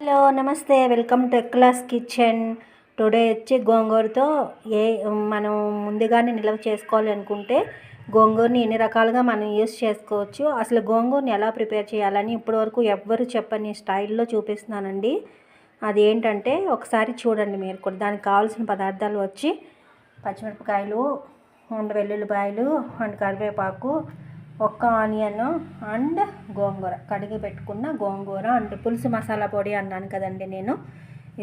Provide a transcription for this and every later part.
Hello నమస్తే, welcome to ఎక్లాస్ kitchen. Today వచ్చి గోంగూరతో మనం ముందుగానే నిల్వ చేసుకోవాలి అనుకుంటే గోంగూరని ఎన్ని రకాలుగా మనం యూస్ చేసుకోవచ్చు. అసలు గోంగూరని ఎలా ప్రిపేర్ చేయాలని ఇప్పటివరకు ఎవ్వరు చెప్పని స్టైల్లో చూపిస్తున్నానండి. అది ఏంటంటే ఒకసారి చూడండి మీరు కూడా. దానికి కావాల్సిన పదార్థాలు వచ్చి పచ్చిమిరపకాయలు అండ్ వెల్లుల్లిపాయలు అండ్ కరివేపాకు, ఒక్క ఆనియన్ అండ్ గోంగూర, కడిగి పెట్టుకున్న గోంగూర అండ్ పులుసు మసాలా పొడి అన్నాను కదండి నేను.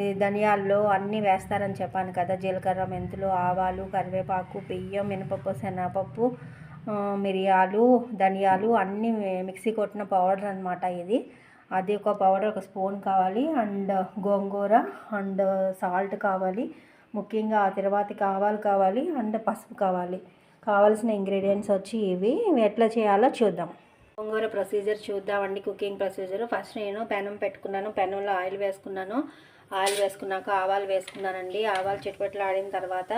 ఈ ధనియాల్లో అన్నీ వేస్తారని చెప్పాను కదా, జీలకర్ర, మెంతులు, ఆవాలు, కరివేపాకు, బియ్యం, మినపప్పు, శనగపప్పు, మిరియాలు, ధనియాలు అన్నీ మిక్సీ కొట్టిన పౌడర్ అనమాట ఇది. అది ఒక పౌడర్, ఒక స్పూన్ కావాలి. అండ్ గోంగూర అండ్ సాల్ట్ కావాలి. ముఖ్యంగా ఆ తర్వాతకి ఆవాలు కావాలి అండ్ పసుపు కావాలి. కావాల్సిన ఇంగ్రీడియంట్స్ వచ్చి ఇవి ఎట్లా చేయాలో చూద్దాం. గోంగూర ప్రొసీజర్ చూద్దామండి, కుకింగ్ ప్రొసీజర్. ఫస్ట్ నేను పెనం పెట్టుకున్నాను, పెనంలో ఆయిల్ వేసుకున్నాను. ఆయిల్ వేసుకున్నాక ఆవాలు వేసుకున్నానండి. ఆవాలు చిటపట్లు ఆడిన తర్వాత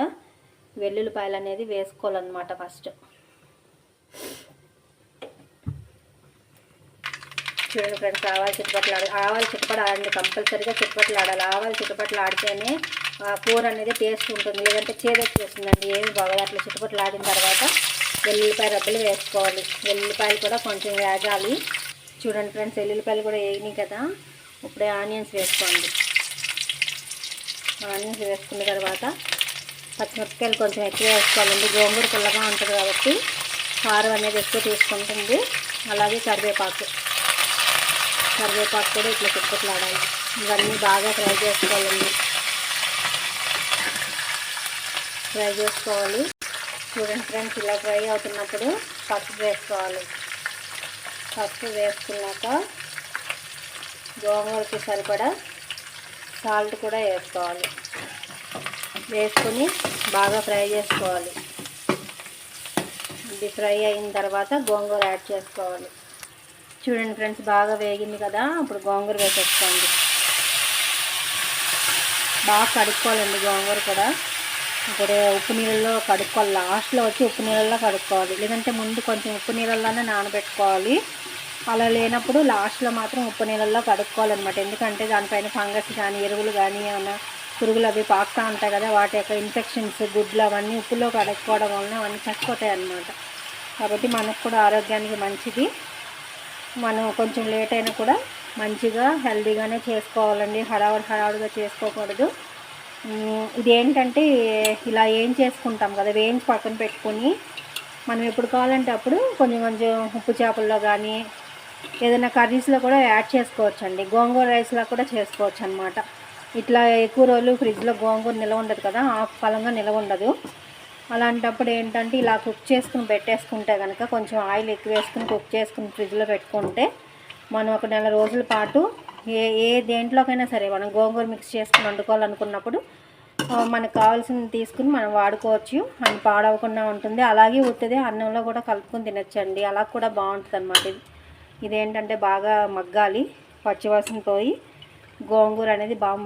వెల్లుల్లిపాయలు అనేది వేసుకోవాలన్నమాట. ఫస్ట్ చూడండి ఫ్రెండ్స్, ఆవాలు చిటపట్లు ఆడండి, కంపల్సరీగా చిటపట్లు ఆడాలి. ఆవాలు చిటపట్లు ఆడితేనే కూర అనేది టేస్ట్ ఉంటుంది, లేదంటే చేదొచ్చేస్తుందండి, ఏమి బాగా. అట్లా చిటపట్లు ఆడిన తర్వాత వెల్లుల్లిపాయ రబ్బలు వేసుకోవాలి. వెల్లుల్లిపాయలు కూడా కొంచెం వేగాలి. చూడండి ఫ్రెండ్స్, వెల్లుల్లిపాయలు కూడా వేగినాయి కదా. ఇప్పుడే ఆనియన్స్ వేసుకోండి. ఆనియన్స్ వేసుకున్న తర్వాత పచ్చిమిరపకాయలు కొంచెం ఎక్కువ వేసుకోవాలండి. గోంగూర పుల్లగా ఉంటుంది కాబట్టి కారం అనేది ఎక్కువ తీసుకుంటుంది. అలాగే కరివేపాకు కూడా ఇట్లా చిటపట్లు ఆడాలి. ఇవన్నీ బాగా ఫ్రై చేసుకోవాలండి. చూడండి ఫ్రెండ్స్, ఇలా ఫ్రై అవుతున్నప్పుడు పసుపు వేసుకోవాలి. పసుపు వేసుకున్నాక గోంగూరకి సరిపడా సాల్ట్ కూడా వేసుకోవాలి. వేసుకొని బాగా ఫ్రై చేసుకోవాలి. ఇది ఫ్రై అయిన తర్వాత గోంగూర యాడ్ చేసుకోవాలి. చూడండి ఫ్రెండ్స్, బాగా వేగింది కదా. ఇప్పుడు గోంగూర వేసేసుకోండి. బాగా కడుక్కోవాలండి గోంగూర కూడా. ఇప్పుడు ఉప్పు నీళ్ళల్లో కడుక్కోవాలి. లాస్ట్లో వచ్చి ఉప్పు నీళ్ళల్లో కడుక్కోవాలి, లేదంటే ముందు కొంచెం ఉప్పు నీళ్ళల్లోనే నానబెట్టుకోవాలి. అలా లేనప్పుడు లాస్ట్లో మాత్రం ఉప్పు నీళ్ళల్లో కడుక్కోవాలన్నమాట. ఎందుకంటే దానిపైన ఫంగస్ కానీ ఎరువులు కానీ ఏమైనా పురుగులు అవి పాకుతూ ఉంటాయి కదా, వాటి యొక్క ఇన్ఫెక్షన్స్, గుడ్లు అవన్నీ ఉప్పులో కడుక్కోవడం వలన అవన్నీ చచ్చిపోతాయి అన్నమాట. కాబట్టి మనకు కూడా ఆరోగ్యానికి మంచిది. మనం కొంచెం లేట్ అయినా కూడా మంచిగా హెల్తీగానే చేసుకోవాలండి. హడావుడిగా చేసుకోకూడదు. ఇదేంటంటే ఇలా ఏం చేసుకుంటాం కదా, వేయించి పక్కన పెట్టుకొని మనం ఎప్పుడు కావాలంటే అప్పుడు కొంచెం ఉప్పు చేపల్లో కానీ ఏదైనా కర్రీస్లో కూడా యాడ్ చేసుకోవచ్చండి. గోంగూర రైస్లో కూడా చేసుకోవచ్చు అనమాట. ఇట్లా ఎక్కువ రోజులు ఫ్రిడ్జ్లో గోంగూర నిల్వ ఉండదు కదా, ఫలంగా నిల్వ ఉండదు. అలాంటప్పుడు ఏంటంటే ఇలా కుక్ చేసుకుని పెట్టేసుకుంటే కనుక, కొంచెం ఆయిల్ ఎక్కువ వేసుకుని కుక్ చేసుకుని ఫ్రిడ్జ్లో పెట్టుకుంటే మనం ఒక నెల రోజుల పాటు ఏ దేంట్లోకైనా సరే మనం గోంగూర మిక్స్ చేసుకుని వండుకోవాలనుకున్నప్పుడు మనకు కావాల్సింది తీసుకుని మనం వాడుకోవచ్చు. అని పాడవకుండా ఉంటుంది. అలాగే ఉత్తదే అన్నంలో కూడా కలుపుకొని తినచ్చండి. అలా కూడా బాగుంటుంది అన్నమాట. ఇదేంటంటే బాగా మగ్గాలి, పచ్చివాసన పోయి గోంగూర అనేది బాగా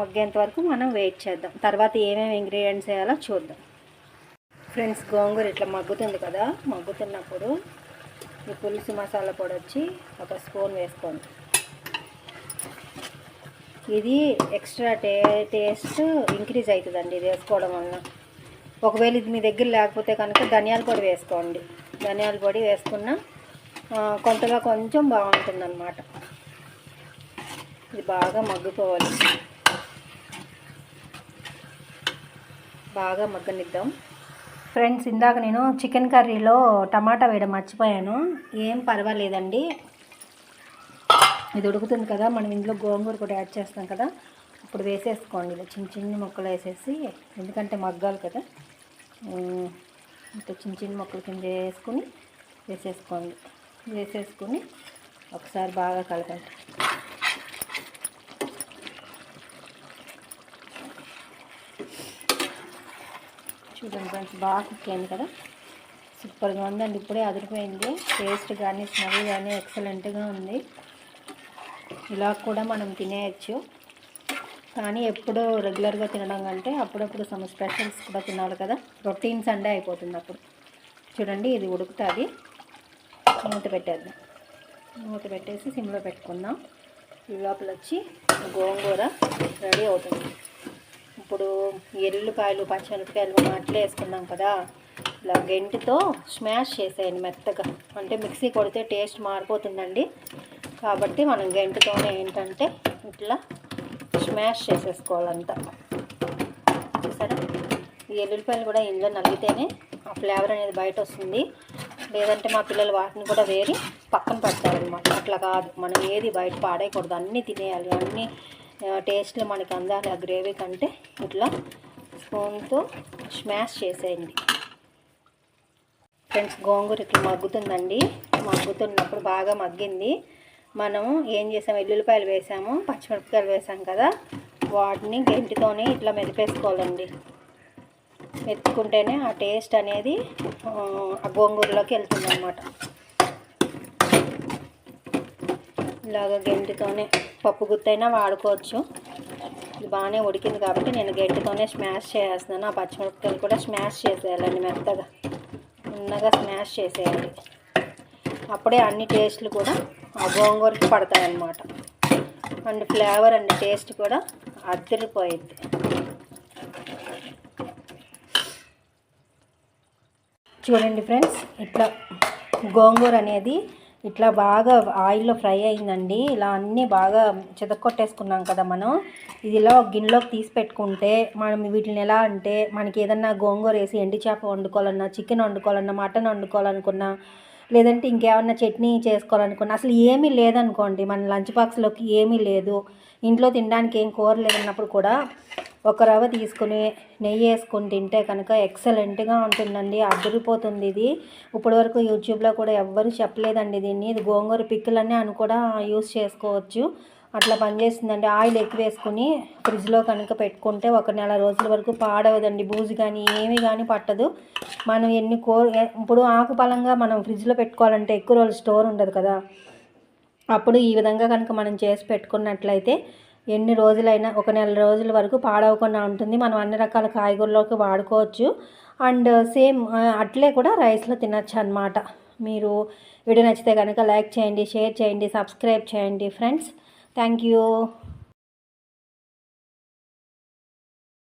మగ్గేంత వరకు మనం వెయిట్ చేద్దాం. తర్వాత ఏమేమి ఇంగ్రీడియంట్స్ వేయాలో చూద్దాం. ఫ్రెండ్స్, గోంగూర ఇట్లా మగ్గుతుంది కదా, మగ్గుతున్నప్పుడు ఈ పులుసు మసాలా పొడి వచ్చి ఒక స్పూన్ వేసుకోండి. ఇది ఎక్స్ట్రా టేస్ట్ ఇంక్రీజ్ అవుతుందండి ఇది వేసుకోవడం వలన. ఒకవేళ ఇది మీ దగ్గర లేకపోతే కనుక ధనియాల పొడి వేసుకోండి. ధనియాల పొడి వేసుకున్న కొంతగా కొంచెం బాగుంటుంది అన్నమాట. ఇది బాగా మగ్గిపోవాలి, బాగా మగ్గనిద్దాం. ఫ్రెండ్స్, ఇందాక నేను చికెన్ కర్రీలో టమాటా వేయడం మర్చిపోయాను. ఏం పర్వాలేదండి, ఇది ఉడుకుతుంది కదా, మనం ఇందులో గోంగూర కూడా యాడ్ చేస్తాం కదా. ఇప్పుడు వేసేసుకోండి, ఇలా చిన్న ముక్కలు వేసేసి, ఎందుకంటే మగ్గాలి కదా. ఇంకా చిన్న ముక్కలు కింద వేసేసుకొని ఒకసారి బాగా కలపండి. చూడండి ఫ్రెండ్స్, బాగా కుక్ అయింది కదా, సూపర్గా ఉందండి. ఇప్పుడే అదిరిపోయింది. టేస్ట్ కానీ స్మెల్ కానీ ఎక్సలెంట్గా ఉంది. ఇలా కూడా మనం తినేయచ్చు. కానీ ఎప్పుడూ రెగ్యులర్గా తినడం కంటే అప్పుడప్పుడు సమ్ స్పెషల్స్ కూడా తినాలి కదా. రొటీన్ సండే అయిపోతుంది అప్పుడు. చూడండి, ఇది ఉడుకుతుంది. మూత పెట్టేద్దాం. మూత పెట్టేసి సిమ్లో పెట్టుకుందాం. ఈ లోపల వచ్చి గోంగూర రెడీ అవుతుంది. ఇప్పుడు ఎల్లుల్లిపాయలు పచ్చిమిరపకాయలు మనం అట్లే వేసుకున్నాం కదా, ఇలా గెంటితో స్మాష్ చేసేయండి మెత్తగా. అంటే మిక్సీ కొడితే టేస్ట్ మారిపోతుందండి, కాబట్టి మనం గెంటితోనే ఏంటంటే ఇట్లా స్మాష్ చేసేసుకోవాలంతా. చూసారా, ఈ ఎల్లుల్లిపాయలు కూడా ఇందులో నలిగితేనే ఆ ఫ్లేవర్ అనేది బయట వస్తుంది. లేదంటే మా పిల్లలు వాటిని కూడా వేరి పక్కన పెడతారనమాట. అట్లా కాదు, మనం ఏది బయట పాడేయకూడదు, అన్నీ తినేయాలి. అన్నీ టేస్ట్లు మనకి అందాలి ఆ గ్రేవీ కంటే. ఇట్లా స్పూన్తో స్మాష్ చేసేయండి ఫ్రెండ్స్. గోంగూర ఇట్లా మగ్గుతుందండి. మగ్గుతున్నప్పుడు బాగా మగ్గింది. మనం ఏం చేసాము, ఎల్లుల్లిపాయలు వేసాము, పచ్చిమిరపకాయలు వేసాం కదా, వాటిని గెంటితోనే ఇట్లా మెదిపేసుకోవాలండి. మెతుకుంటేనే ఆ టేస్ట్ అనేది ఆ గోంగూరలోకి వెళ్తుంది అనమాట. ఇలాగ గెంటితోనే, పప్పు గుత్తైనా వాడుకోవచ్చు. ఇది బాగానే ఉడికింది కాబట్టి నేను గెంటితోనే స్మాష్ చేసేస్తున్నాను. ఆ పచ్చిమిరపకాయలు కూడా స్మాష్ చేసేయాలండి, మెత్తగా ఉన్నగా స్మాష్ చేసేయాలి. అప్పుడే అన్ని టేస్ట్లు కూడా ఆ గోంగూరకి పడతాయన్నమాట. అండ్ ఫ్లేవర్ అండ్ టేస్ట్ కూడా అదిరిపోయింది. చూడండి ఫ్రెండ్స్, ఇట్లా గోంగూర అనేది ఇట్లా బాగా ఆయిల్లో ఫ్రై అయిందండి. ఇలా అన్నీ బాగా చితక్కొట్టేసుకున్నాం కదా మనం. ఇది ఇలా గిన్నెలోకి తీసి పెట్టుకుంటే మనం వీటిని ఎలా అంటే, మనకి ఏదన్నా గోంగూర వేసి ఎండి చేప వండుకోవాలన్నా, చికెన్ వండుకోవాలన్నా, మటన్ వండుకోవాలనుకున్నా, లేదంటే ఇంకేమన్నా చట్నీ చేసుకోవాలనుకున్నా, అసలు ఏమీ లేదనుకోండి, మన లంచ్ బాక్స్లోకి ఏమీ లేదు, ఇంట్లో తినడానికి ఏం కూర లేదన్నప్పుడు కూడా ఒక రవ్వ తీసుకుని నెయ్యి వేసుకొని తింటే కనుక ఎక్సలెంట్గా ఉంటుందండి. అదిరిపోతుంది. ఇది ఇప్పటి వరకు యూట్యూబ్లో కూడా ఎవ్వరూ చెప్పలేదండి దీన్ని. ఇది గోంగూర పిక్కలన్నీ అని కూడా యూస్ చేసుకోవచ్చు. అట్లా పనిచేస్తుందండి. ఆయిల్ ఎక్కువ వేసుకుని ఫ్రిడ్జ్లో కనుక పెట్టుకుంటే 1 నెల రోజుల వరకు పాడవదండి. బూజు కానీ ఏమీ కానీ పట్టదు. మనం ఇప్పుడు ఆకుపలంగా మనం ఫ్రిడ్జ్లో పెట్టుకోవాలంటే ఎక్కువ రోజులు స్టోర్ ఉండదు కదా, అప్పుడు ఈ విధంగా కనుక మనం చేసి పెట్టుకున్నట్లయితే ఎన్ని రోజులైనా 1 నెల రోజుల వరకు పాడవకుండా ఉంటుంది. మనం అన్ని రకాల కాయగూరలోకి వాడుకోవచ్చు. అండ్ సేమ్ అట్లే కూడా రైస్లో తినచ్చు అన్నమాట. మీరు వీడియో నచ్చితే కనుక లైక్ చేయండి, షేర్ చేయండి, సబ్స్క్రైబ్ చేయండి ఫ్రెండ్స్. Thank you.